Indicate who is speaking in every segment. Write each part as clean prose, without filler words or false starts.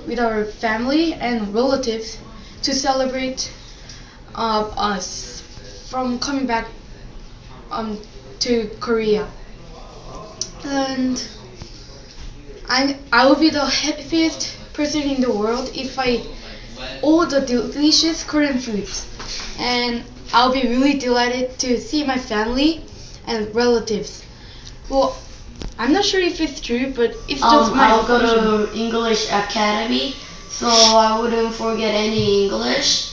Speaker 1: with our family and relatives to celebrate us from coming back to Korea. And I will be the happiest person in the world if I eat all the delicious Korean foods. And I'll be really delighted to see my family and relatives. Well, I'm not sure if it's true, but it's just my
Speaker 2: I'll go
Speaker 1: assumption.
Speaker 2: to English Academy, so I wouldn't forget any English,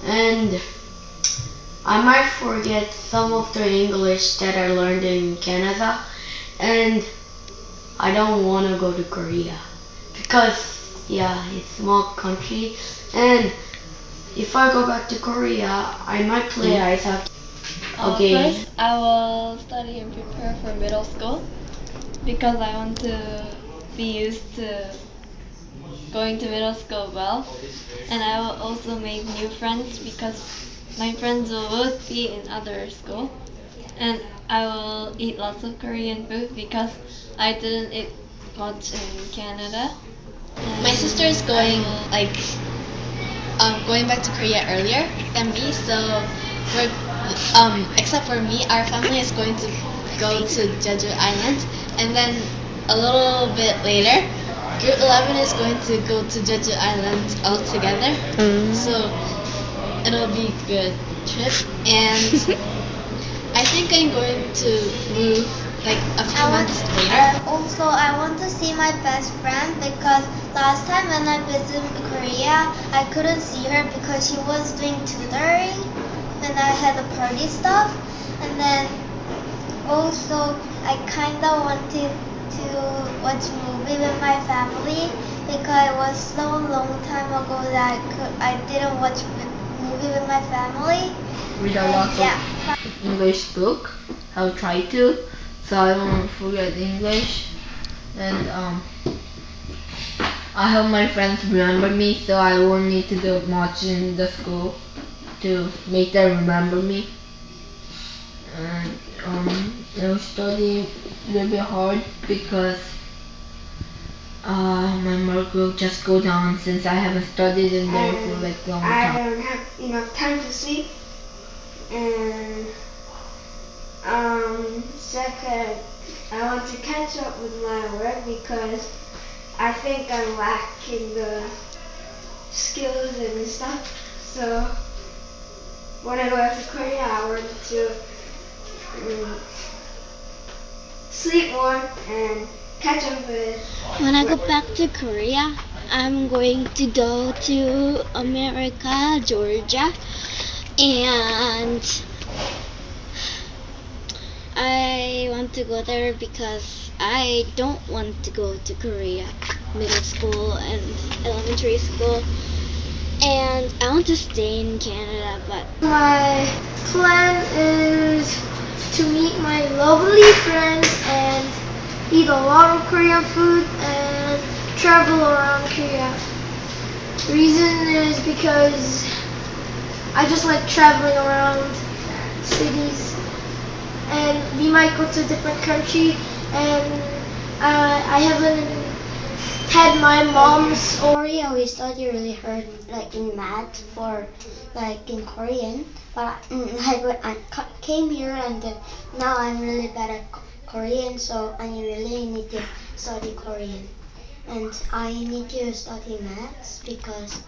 Speaker 2: and I might forget some of the English that I learned in Canada, and I don't want to go to Korea because yeah, it's a small country, and if I go back to Korea, I might play ice hockey. Okay.
Speaker 3: First, I will study and prepare for middle school because I want to be used to going to middle school well. And I will also make new friends because my friends will both be in other school. And I will eat lots of Korean food because I didn't eat much in Canada.
Speaker 4: My sister is going going back to Korea earlier than me, so we're except for me, our family is going to go to Jeju Island, and then a little bit later, Group 11 is going to go to Jeju Island all together. So it'll be a good trip, and I think I'm going to move like a few months later.
Speaker 5: Also, I want to see my best friend because last time when I visited Korea, I couldn't see her because she was doing tutoring and I had a party stuff. And then also, I kind of wanted to watch movie with my family because it was so long time ago that I didn't watch movie with my family.
Speaker 2: Read a lot of English book. I'll try to, so I won't forget English. And I hope my friends remember me, so I won't need to do much in the school to make them remember me. And I'll study a little bit hard because my mark will just go down since I haven't studied in there for like a long
Speaker 6: I
Speaker 2: time.
Speaker 6: don't have enough time to sleep, and second, I want to catch up with my work because I think I'm lacking the skills and stuff. So when I go back to Korea, I want to sleep more and catch up with.
Speaker 5: When I go back to Korea, I'm going to go to America, Georgia, and I want to go there because I don't want to go to Korea, middle school and elementary school, and I want to stay in Canada, but
Speaker 6: My plan is to meet my lovely friends and eat a lot of Korean food and travel around Korea. The reason is because I just like traveling around cities, and we might go to a different country, and I haven't had my mom's.
Speaker 5: Korea we study really hard like in math for like in Korean, but like when I came here and now I'm really bad at Korean, so I really need to study Korean, and I need to study maths because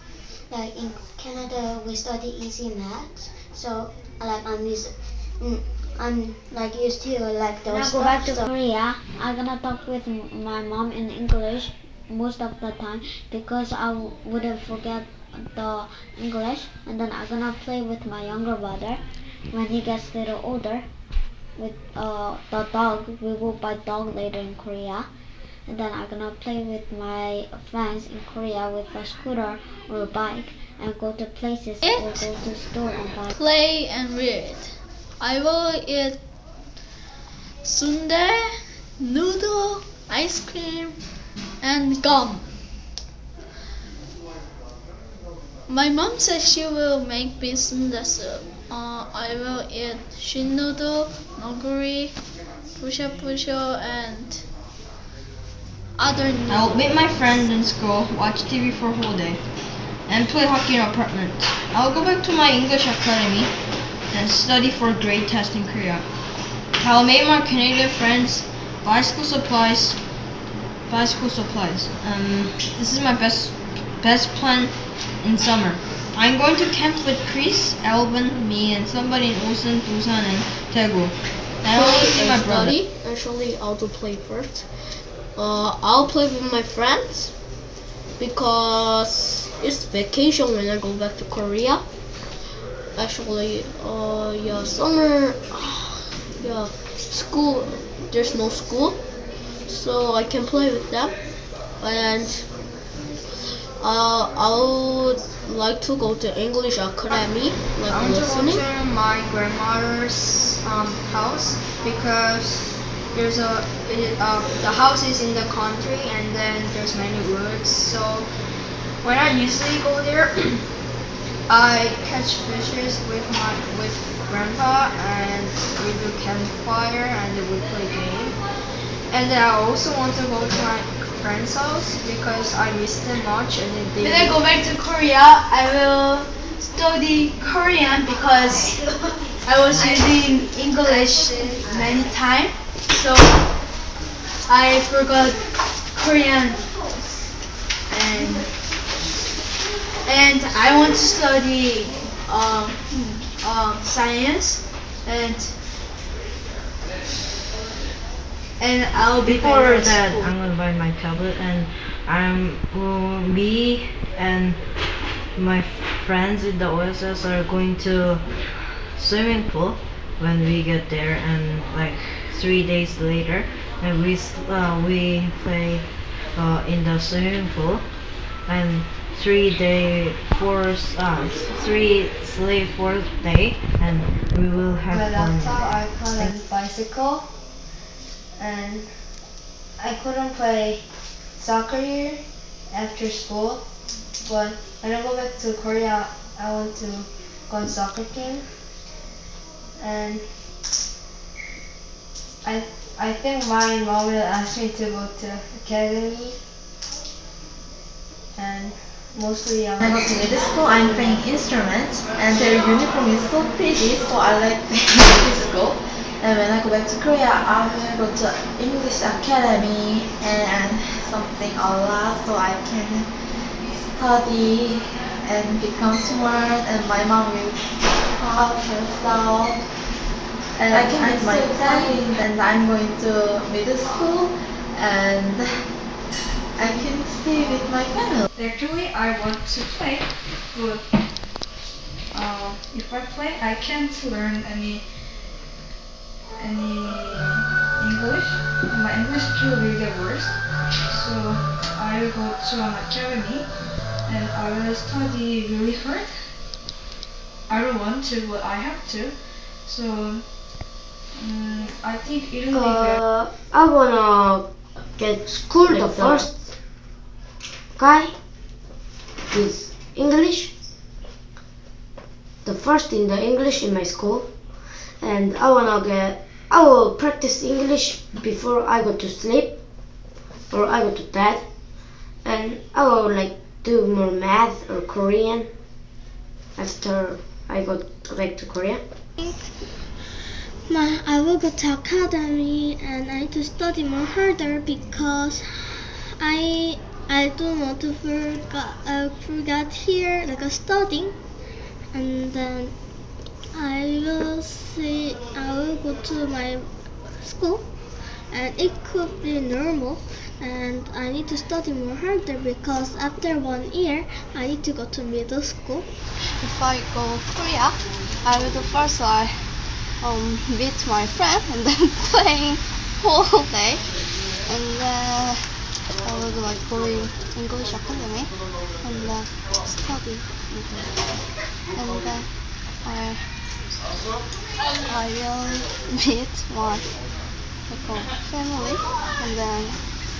Speaker 5: like in Canada we study easy maths, so like I'm like used to like those
Speaker 7: When I
Speaker 5: stuff.
Speaker 7: go back to
Speaker 5: so
Speaker 7: Korea, I'm gonna talk with my mom in English most of the time because I wouldn't forget the English, and then I'm gonna play with my younger brother when he gets a little older with the dog. We will buy dog later in Korea, and then I'm gonna play with my friends in Korea with a scooter or a bike and go to places or go to store and buy.
Speaker 4: Play and read. I will eat sundae, noodle, ice cream, and gum. My mom says she will make me sundae soup. I will eat shin noodle, noguri, pusha pusha, and other
Speaker 8: I will meet my friends in school, watch TV for a whole day, and play hockey in apartment. I will go back to my English academy and study for a grade test in Korea. I will meet my Canadian friends, buy school supplies. This is my best plan in summer. I'm going to camp with Chris, Alvin, me, and somebody in Ulsan, Busan, and Daegu. I want to see my brother.
Speaker 9: Study. Actually, I'll do play first. I'll play with my friends because it's vacation when I go back to Korea. Actually, yeah, summer, yeah, school. There's no school, so I can play with them, and I would like to go to English Academy, like
Speaker 6: I want to go
Speaker 9: listening.
Speaker 6: to my grandmother's house because the house is in the country and then there's many woods. So when I usually go there, I catch fishes with grandpa and we do campfire and we play game. And then I also want to go to my friend's house because I miss them much and they
Speaker 1: When I go back to Korea, I will study Korean because I was using English many times, so I forgot Korean, and I want to study science, and I'll be
Speaker 8: Before
Speaker 1: better at
Speaker 8: that,
Speaker 1: school.
Speaker 8: I'm gonna buy my tablet, and me and my friends in the OSS are going to swimming pool when we get there, and like 3 days later, and we play in the swimming pool, and 4th day, and we will have
Speaker 6: But
Speaker 8: fun.
Speaker 6: after I played bicycle and I couldn't play soccer here after school, but when I go back to Korea I want to go on soccer team, and I think my mom will ask me to go to academy, and mostly
Speaker 10: When I go to middle school, I'm playing instruments, and their uniform is so pretty, so I like middle school. And when I go back to Korea, I'm gonna go to English Academy and something a lot, so I can study and become smart. And my mom will proud herself. And I'm so excited, and I'm going to middle school, and I can stay with my family.
Speaker 11: Actually, I want to play, but if I play, I can't learn any English. My English skill will get worse. So I will go to an academy and I will study really hard. I don't want to, but I have to. So I think it will be better.
Speaker 2: I wanna get school the first guy is English, the first in the English in my school, and I will practice English before I go to sleep or I go to bed, and I will like do more math or Korean after I go back to Korea.
Speaker 5: I will go to academy and I need to study more harder because I don't want to forget here like studying, and then I will go to my school and it could be normal, and I need to study more harder because after 1 year I need to go to middle school.
Speaker 4: If I go Korea, I will do first meet my friend and then playing whole day, and then I will do like going English academy and then study English, and then I will meet my family and then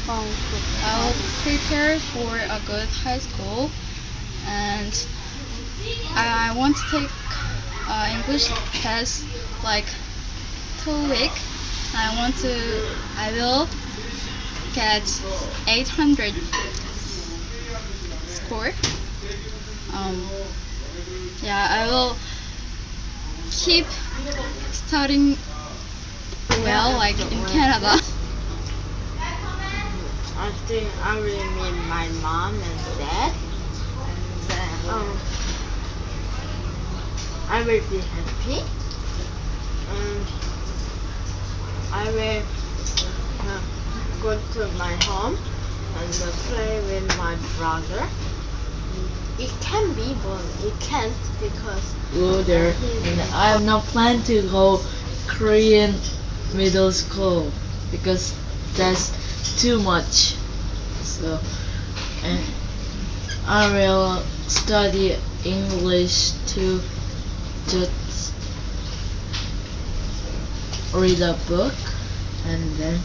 Speaker 4: my group. I will prepare for a good high school, and I want to take English test like 2 weeks. I will
Speaker 12: get 800 score. Yeah, I will keep studying well, like in Canada.
Speaker 8: I think I will meet my mom and dad, and then I will be happy, and I will go to my home and play with my brother. It can be, but it can't because
Speaker 13: go there. And I have no plan to go Korean middle school because that's too much. So, and I will study English to just read a book, and then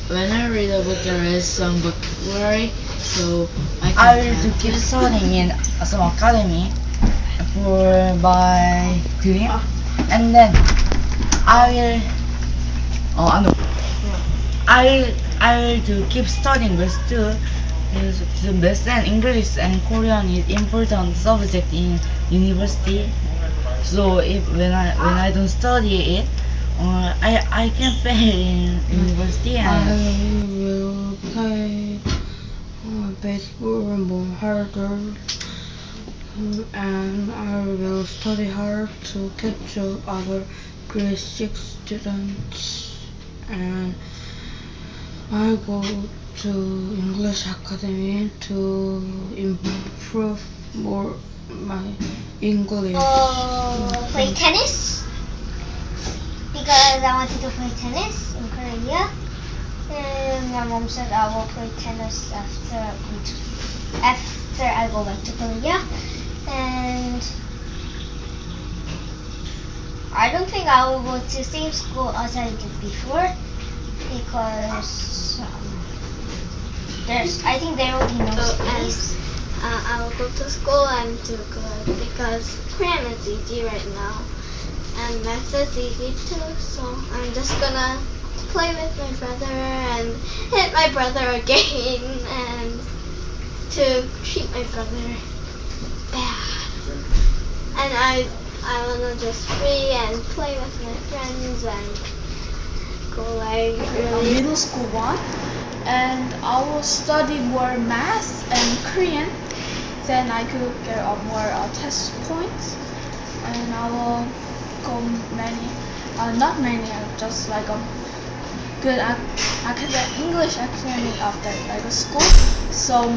Speaker 13: when I read a book there is some vocabulary, so
Speaker 10: I will keep studying in some academy for my dream, and then I will to keep studying with too. To understand English and Korean is important subject in university. So if when I don't study it, I can fail in university.
Speaker 11: I will play baseball more harder, and I will study hard to catch up other grade 6 students, and I go to English Academy to improve more my English.
Speaker 5: Play tennis because I wanted to play tennis in Korea, and my mom said I will play tennis after I go back to Korea, and I don't think I will go to same school as I did before because I think there will be no space.
Speaker 6: I will go to school and do good because Korean is easy right now and math is easy too, so I'm just gonna play with my brother and hit my brother again and to treat my brother bad. And I wanna just free and play with my friends and go like really.
Speaker 14: Middle school 1, and I will study more math and Korean. Then I could get more test points, and I will go not many, just like a good English academy after like a school. So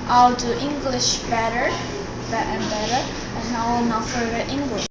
Speaker 14: I'll do English better and better, and I will not forget English.